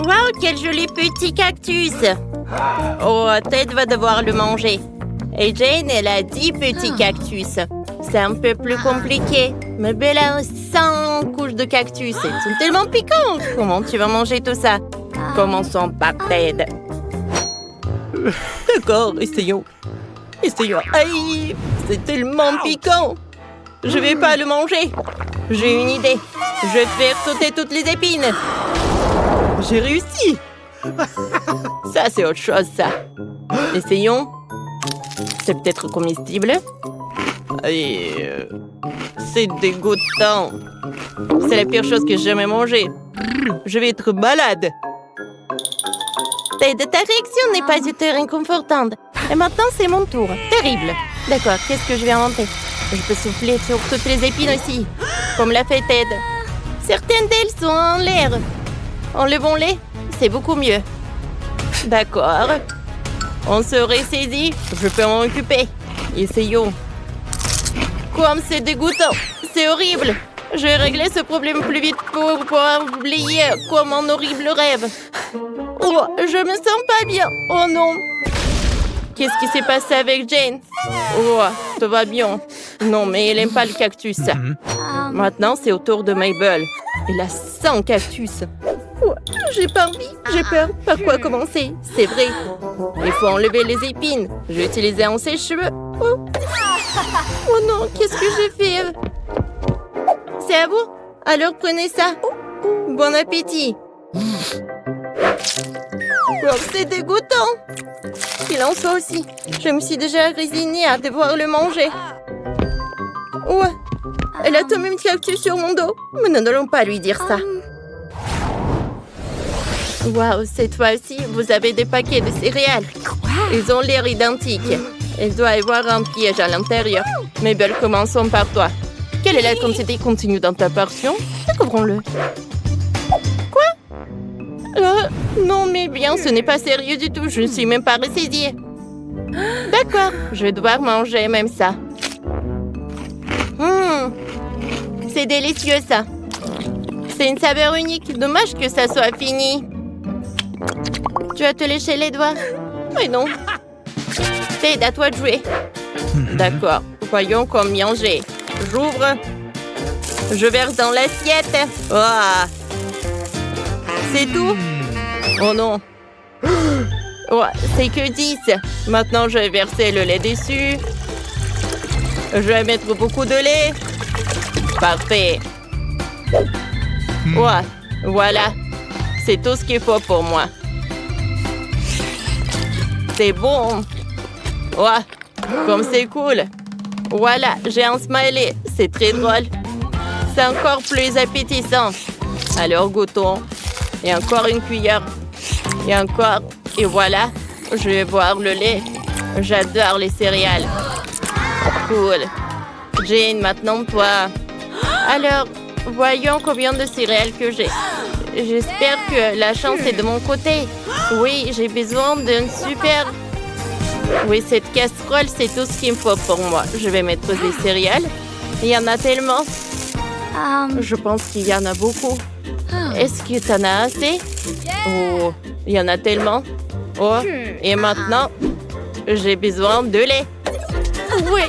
Waouh, quel joli petit cactus! Oh, Ted va devoir le manger. Et Jane, elle a 10 petits cactus. C'est un peu plus compliqué. Mais Belle a 100 couches de cactus. Ils sont tellement piquants. Comment tu vas manger tout ça? Commençons par Ted. D'accord, essayons. Essayons. Aïe, c'est tellement piquant. Je vais pas le manger. J'ai une idée. Je vais faire sauter toutes les épines. J'ai réussi. Ça, c'est autre chose, ça. Essayons. C'est peut-être comestible. Et c'est dégoûtant. C'est la pire chose que j'ai jamais mangée. Je vais être malade. Ta réaction n'est pas du tout réconfortante. Et maintenant, c'est mon tour. Terrible. D'accord, qu'est-ce que je vais inventer? Je peux souffler sur toutes les épines aussi, comme l'a fait Ted. Certaines d'elles sont en l'air. Enlevons-les, c'est beaucoup mieux. D'accord. On se ressaisit, je peux m'en occuper. Essayons. Comme c'est dégoûtant, c'est horrible. Je vais régler ce problème plus vite pour pouvoir oublier comme un horrible rêve. Oh, je me sens pas bien. Oh non. Qu'est-ce qui s'est passé avec Jane? Oh, tout va bien. Non, mais elle n'aime pas le cactus. Maintenant, c'est au tour de Mabel. Elle a 100 cactus. Oh, j'ai pas envie, j'ai peur. Par quoi commencer? C'est vrai. Il faut enlever les épines. Je vais utiliser un sèche-cheveux. Oh. Oh non, qu'est-ce que j'ai fait? C'est à vous? Alors prenez ça. Bon appétit. Oh, c'est dégoûtant. Il en soit aussi. Je me suis déjà résignée à devoir le manger. Ouais. Elle a tombé une cactus sur mon dos. Mais nous n'allons pas lui dire ça. Waouh, cette fois-ci, vous avez des paquets de céréales. Ils ont l'air identiques. Il doit y avoir un piège à l'intérieur. Mabel, commençons par toi. Quelle est la quantité contenue dans ta portion? Découvrons-le. Quoi? Non, mais bien, ce n'est pas sérieux du tout. Je ne suis même pas ressaisie. D'accord, je vais devoir manger même ça. C'est délicieux, ça. C'est une saveur unique. Dommage que ça soit fini. Tu vas te lécher les doigts? Mais non. Ted, à toi de jouer. D'accord. Voyons combien j'ai. J'ouvre. Je verse dans l'assiette. Oh. C'est tout? Oh non. Oh, c'est que 10. Maintenant, je vais verser le lait dessus. Je vais mettre beaucoup de lait. Parfait. Ouais, voilà. C'est tout ce qu'il faut pour moi. C'est bon. Ouais, comme c'est cool. Voilà, j'ai un smiley. C'est très drôle. C'est encore plus appétissant. Alors, goûtons. Et encore une cuillère. Et encore. Et voilà, je vais boire le lait. J'adore les céréales. Cool. Jane, maintenant toi. Alors, voyons combien de céréales que j'ai. J'espère que la chance est de mon côté. Oui, j'ai besoin d'une super... Oui, cette casserole, c'est tout ce qu'il me faut pour moi. Je vais mettre des céréales. Il y en a tellement. Je pense qu'il y en a beaucoup. Est-ce que tu en as assez? Oh, il y en a tellement. Oh, et maintenant, j'ai besoin de lait. Oui,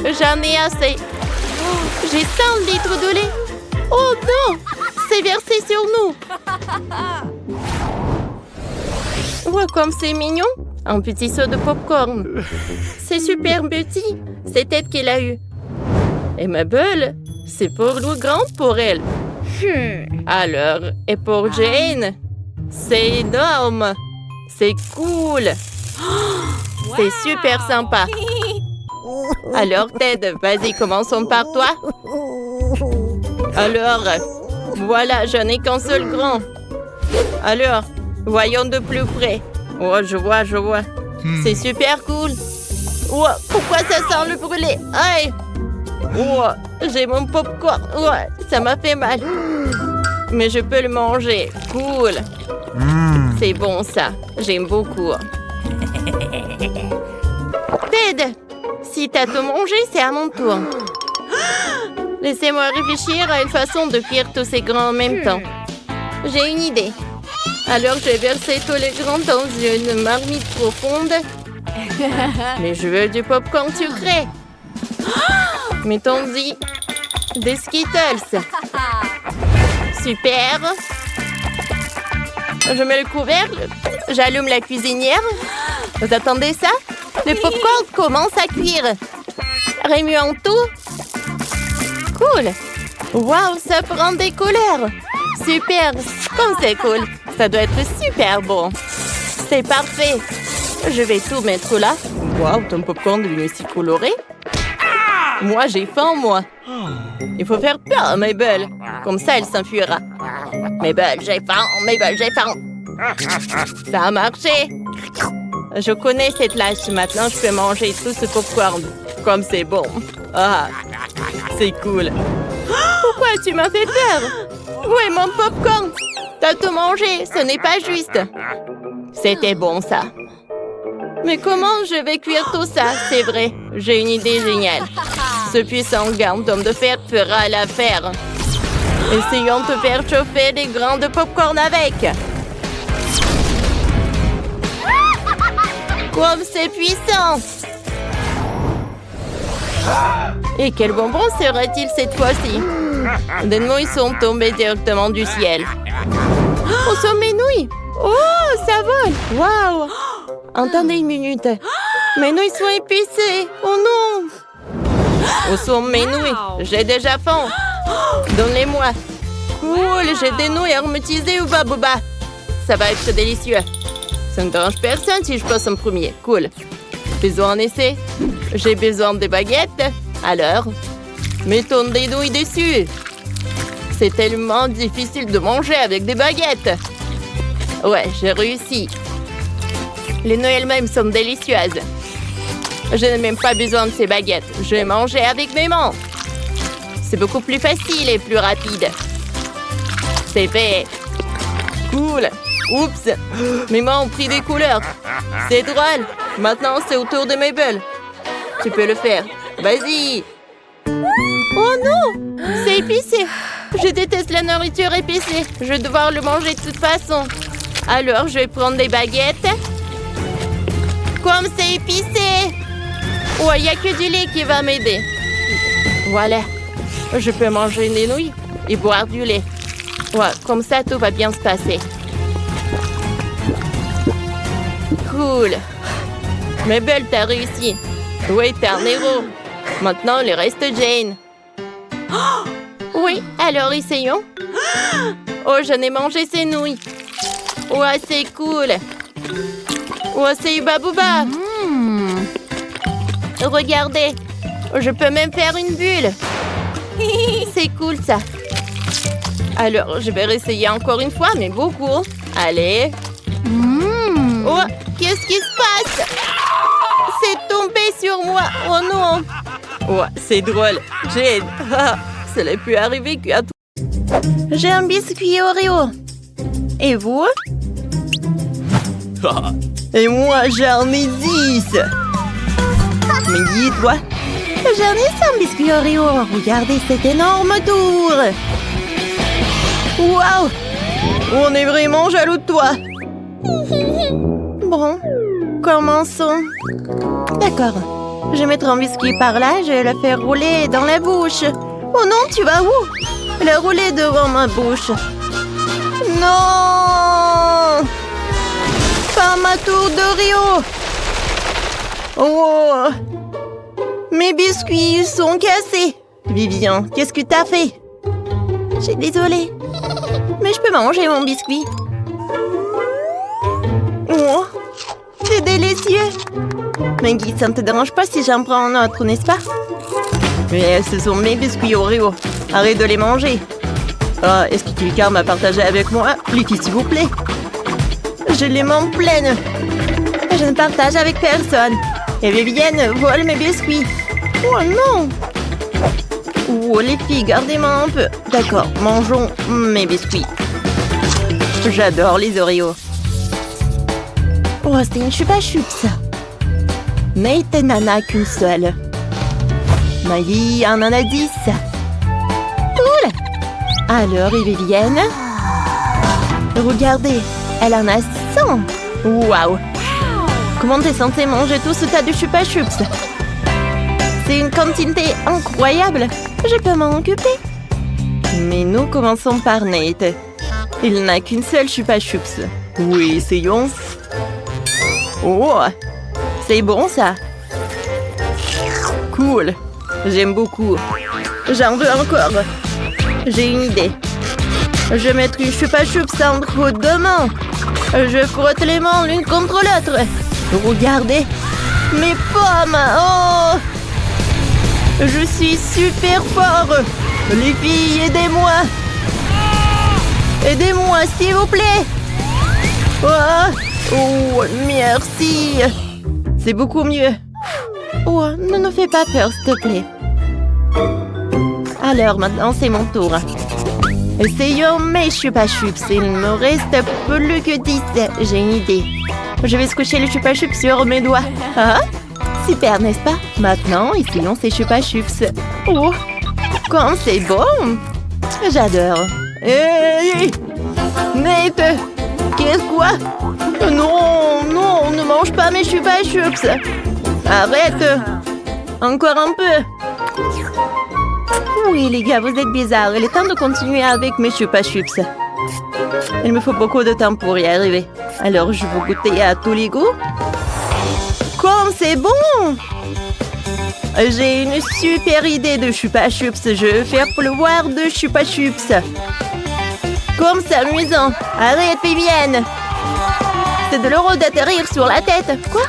j'en ai assez. J'ai 100 litres de lait. Oh non, c'est versé sur nous. Ouais, comme c'est mignon. Un petit seau de popcorn. C'est super petit. C'est Ted qu'elle a eu. Et Mabel, c'est pour le grand pour elle. Alors, et pour Jane, c'est énorme. C'est cool. C'est super sympa. Alors, Ted, vas-y, commençons par toi. Alors, voilà, je n'ai qu'un seul grand. Alors, voyons de plus près. Oh, je vois. C'est super cool. Oh, pourquoi ça sent le brûlé? Aïe! Oh, j'ai mon popcorn. Ouais, ça m'a fait mal. Mais je peux le manger. Cool. C'est bon, ça. J'aime beaucoup. Ted, si t'as tout mangé, c'est à mon tour. Laissez-moi réfléchir à une façon de cuire tous ces grains en même temps. J'ai une idée. Alors, j'ai versé tous les grains dans une marmite profonde. Mais je veux du popcorn sucré. Mettons-y des Skittles. Super. Je mets le couvercle. J'allume la cuisinière. Vous attendez ça? Le popcorn commence à cuire. Remuons tout. Cool. Waouh, ça prend des couleurs. Super. Comme c'est cool. Ça doit être super bon. C'est parfait. Je vais tout mettre là. Waouh, ton popcorn est devenu si coloré. Moi, j'ai faim, moi. Il faut faire peur à Mabel. Comme ça, elle s'enfuira. Mabel, j'ai faim. Mabel, j'ai faim. Ça a marché. Je connais cette lâche. Maintenant, je peux manger tout ce popcorn. Comme c'est bon. Ah, c'est cool. Pourquoi tu m'as fait peur? Où est mon popcorn? T'as tout mangé. Ce n'est pas juste. C'était bon, ça. Mais comment je vais cuire tout ça? C'est vrai, j'ai une idée géniale. Ce puissant gant d'homme de fer fera l'affaire. Essayons de faire chauffer des grains de popcorn avec. Comme c'est puissant! Et quel bonbon sera-t-il cette fois-ci? Des nouilles sont tombées directement du ciel. Oh, sont mes nouilles! Oh, ça vole! Waouh! Attendez une minute. Mes nouilles sont épicées. Oh non! Où sont mes nouilles? J'ai déjà faim. Donne-les-moi. Cool, j'ai des nouilles aromatisées ou babouba. Ça va être délicieux. Ça ne dérange personne si je passe en premier. Cool. Faisons un essai. J'ai besoin de baguettes. Alors, mettons des nouilles dessus. C'est tellement difficile de manger avec des baguettes. Ouais, j'ai réussi. Les nouilles elles-mêmes sont délicieuses. Je n'ai même pas besoin de ces baguettes. Je vais manger avec mes mains. C'est beaucoup plus facile et plus rapide. C'est fait. Cool. Oups. Mes mains ont pris des couleurs. C'est drôle. Maintenant, c'est au tour de Mabel. Tu peux le faire. Vas-y. Oh non! C'est épicé. Je déteste la nourriture épicée. Je vais devoir le manger de toute façon. Alors, je vais prendre des baguettes. Comme c'est épicé! Ouais, il n'y a que du lait qui va m'aider. Voilà. Je peux manger des nouilles et boire du lait. Ouais, comme ça, tout va bien se passer. Cool. Mabel, t'as réussi. Oui, t'es un héros. Maintenant, il reste Jane. Oui, alors essayons. Oh, j'en ai mangé ces nouilles. Ouais, c'est cool. Ouais, c'est Babouba. Regardez, je peux même faire une bulle. C'est cool, ça. Alors, je vais réessayer encore une fois, mais beaucoup. Allez. Oh, qu'est-ce qui se passe? C'est tombé sur moi. Oh non. Ouais, c'est drôle. Jane, ça n'est plus arrivé qu'à toi. J'ai un biscuit Oreo. Et vous? Et moi, j'en ai 10. Mais dis-toi. J'en ai 100 biscuits Oreo. Regardez cet énorme tour. Waouh! On est vraiment jaloux de toi. Bon, commençons. D'accord. Je vais mettre un biscuit par là. Je vais le faire rouler dans la bouche. Oh non, tu vas où? Le rouler devant ma bouche. Non! Pas ma tour d'Oreo! Oh! Mes biscuits sont cassés! Vivian, qu'est-ce que t'as fait? Je suis désolée. Mais je peux manger mon biscuit. Oh! C'est délicieux! Maggie, ça ne te dérange pas si j'en prends un autre, n'est-ce pas? Mais ce sont mes biscuits Oreo. Arrête de les manger. Ah, est-ce que quelqu'un m'a partagé avec moi? Lucky, s'il vous plaît. Je les mange pleines. Je ne partage avec personne. Et Vivienne vole mes biscuits. Oh non! Oh, les filles, gardez-moi un peu. D'accord, mangeons mes biscuits. J'adore les Oreos. Oh, c'est une chupa chup, ça. Mais t'es nana qu'une seule. Maggie en a 10. Cool! Alors, et Vivienne? Regardez, Elle en a 100. Waouh! Comment t'es censé manger tout ce tas de chupa chups? C'est une quantité incroyable. Je peux m'en occuper. Mais nous commençons par Nate. Il n'a qu'une seule chupa chups. Oui, essayons. Oh! C'est bon ça. Cool. J'aime beaucoup. J'en veux encore. J'ai une idée. Je vais mettre une chupa chups entre deux mains. Je frotte les mains l'une contre l'autre. Regardez. Mes pommes. Oh! Je suis super fort. Les filles, aidez-moi. Aidez-moi, s'il vous plaît. Oh, merci. C'est beaucoup mieux. Oh, ne nous fais pas peur, s'il te plaît. Alors, maintenant, c'est mon tour. Essayons mes chupa chups. Il me reste plus que 10. J'ai une idée. Je vais squisher les chupa chups sur mes doigts. Ah, super, n'est-ce pas? Maintenant, essayons ces chupa chups. Oh, comme c'est bon. J'adore. Hey! Nate! Qu'est-ce quoi? Non, non, ne mange pas mes chupa chups. Arrête. Encore un peu. Oui, les gars, vous êtes bizarres. Il est temps de continuer avec mes chupa chups. Il me faut beaucoup de temps pour y arriver. Alors, je vais goûter à tous les goûts. Comme c'est bon! J'ai une super idée de chupa chups. Je vais faire pleuvoir de chupa chups. Comme c'est amusant. Arrête, Vivienne. C'est de l'euro d'atterrir sur la tête. Quoi?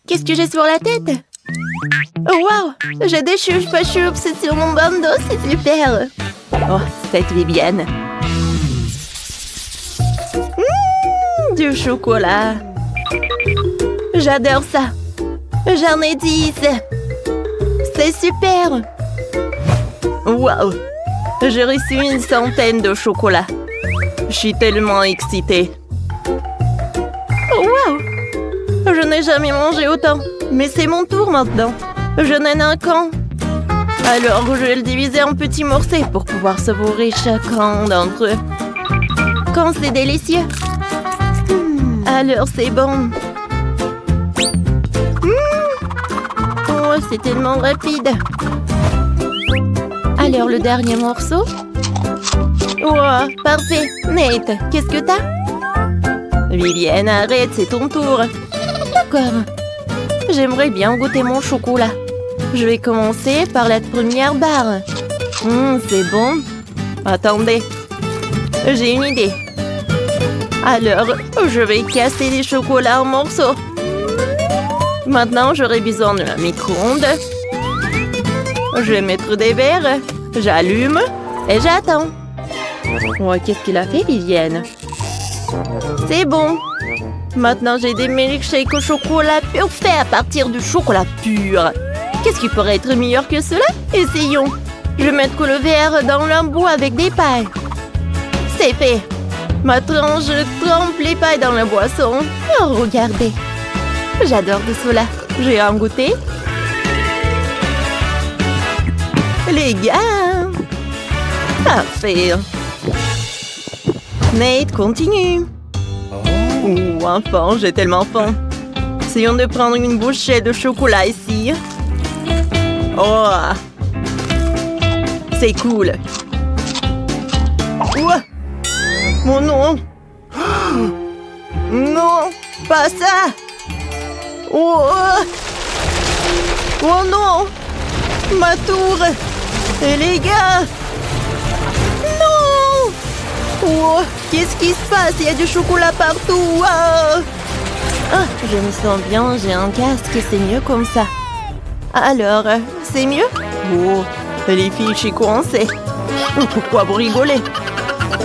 Qu'est-ce que j'ai sur la tête? Oh, wow! J'ai des chupa chups sur mon bandeau, c'est super. Oh, cette Vivienne. Du chocolat. J'adore ça. J'en ai 10. C'est super. Wow! J'ai reçu une centaine de chocolats. Je suis tellement excitée. Wow! Je n'ai jamais mangé autant. Mais c'est mon tour maintenant. Je n'en ai qu'un. Alors, je vais le diviser en petits morceaux pour pouvoir savourer chacun d'entre eux. Quand c'est délicieux. Alors, c'est bon. Oh, c'est tellement rapide. Alors, le dernier morceau. Oh, parfait. Nate, qu'est-ce que t'as? Vivienne, arrête, c'est ton tour. D'accord. J'aimerais bien goûter mon chocolat. Je vais commencer par la première barre. C'est bon. Attendez. J'ai une idée. Alors, je vais casser les chocolats en morceaux. Maintenant, j'aurai besoin de la micro-ondes. Je vais mettre des verres. J'allume et j'attends. Oh, qu'est-ce qu'il a fait, Vivienne? C'est bon. Maintenant, j'ai des milkshakes au chocolat pur fait à partir du chocolat pur. Qu'est-ce qui pourrait être meilleur que cela? Essayons. Je vais mettre le verre dans l'embout avec des pailles. C'est fait. Maintenant, je trempe les pailles dans la boisson. Oh, regardez. J'adore tout cela. J'ai un goûter. Les gars. Parfait. Nate, continue. Oh, enfin, j'ai tellement faim. Essayons de prendre une bouchée de chocolat ici. Oh, c'est cool. Ouah. Oh non. Non, pas ça. Oh, oh non. Ma tour. Et les gars. Non. Oh, qu'est-ce qui se passe? Il y a du chocolat partout. Ah, je me sens bien, j'ai un casque, c'est mieux comme ça. Alors, c'est mieux? Oh, les filles, je suis coincée. Oh, pourquoi vous rigolez?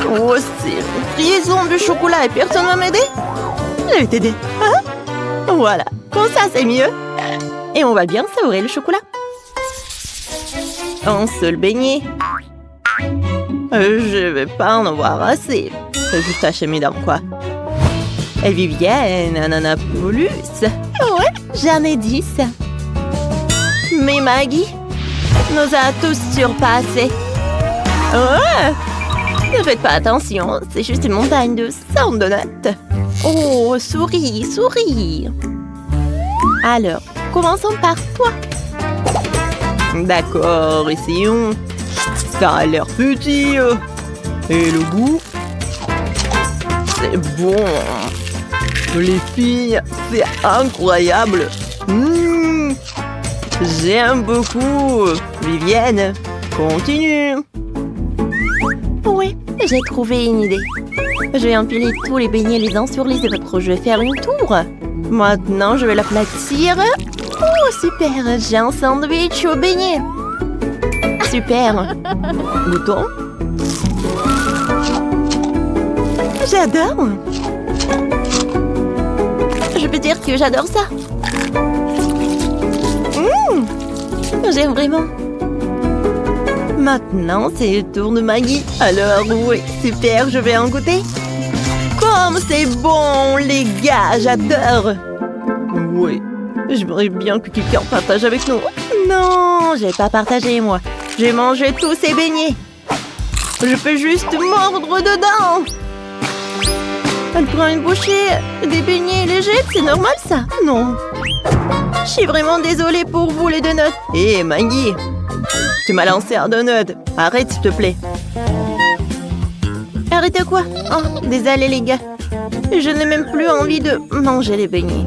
Oh, c'est une prison de chocolat et personne ne va m'aider? Je vais t'aider. Hein? Voilà, comme ça, c'est mieux. Et on va bien savourer le chocolat. Un seul beignet. Je vais pas en avoir assez. C'est juste acheter quoi. Et Vivienne, elle en a plus. Ouais, j'en ai 10. Mais Maggie nous a tous surpassés. Ouais. Ne faites pas attention, c'est juste une montagne de sang de donuts. Oh, souris, souris. Alors, commençons par toi. D'accord, essayons. Ça a l'air petit. Et le goût? C'est bon. Les filles, c'est incroyable. J'aime beaucoup. Vivienne, continue. Oui, j'ai trouvé une idée. Je vais empiler tous les beignets les uns sur les autres. Je vais faire une tour. Maintenant, je vais l'aplatir. Oh, super. J'ai un sandwich au beignet. Super. Goûtons. J'adore. Je peux dire que j'adore ça. J'aime vraiment. Maintenant, c'est le tour de Maggie. Alors, oui, super, je vais en goûter. Comme c'est bon, les gars, j'adore. Oui, j'aimerais bien que quelqu'un partage avec nous. Non, j'ai pas partagé, moi. J'ai mangé tous ces beignets. Je peux juste mordre dedans. Elle prend une bouchée, des beignets légers, c'est normal ça? Non. Je suis vraiment désolée pour vous les donuts. Hé, Maggie, tu m'as lancé un donut. Arrête, s'il te plaît. Arrête quoi? Oh, désolé les gars. Je n'ai même plus envie de manger les beignets.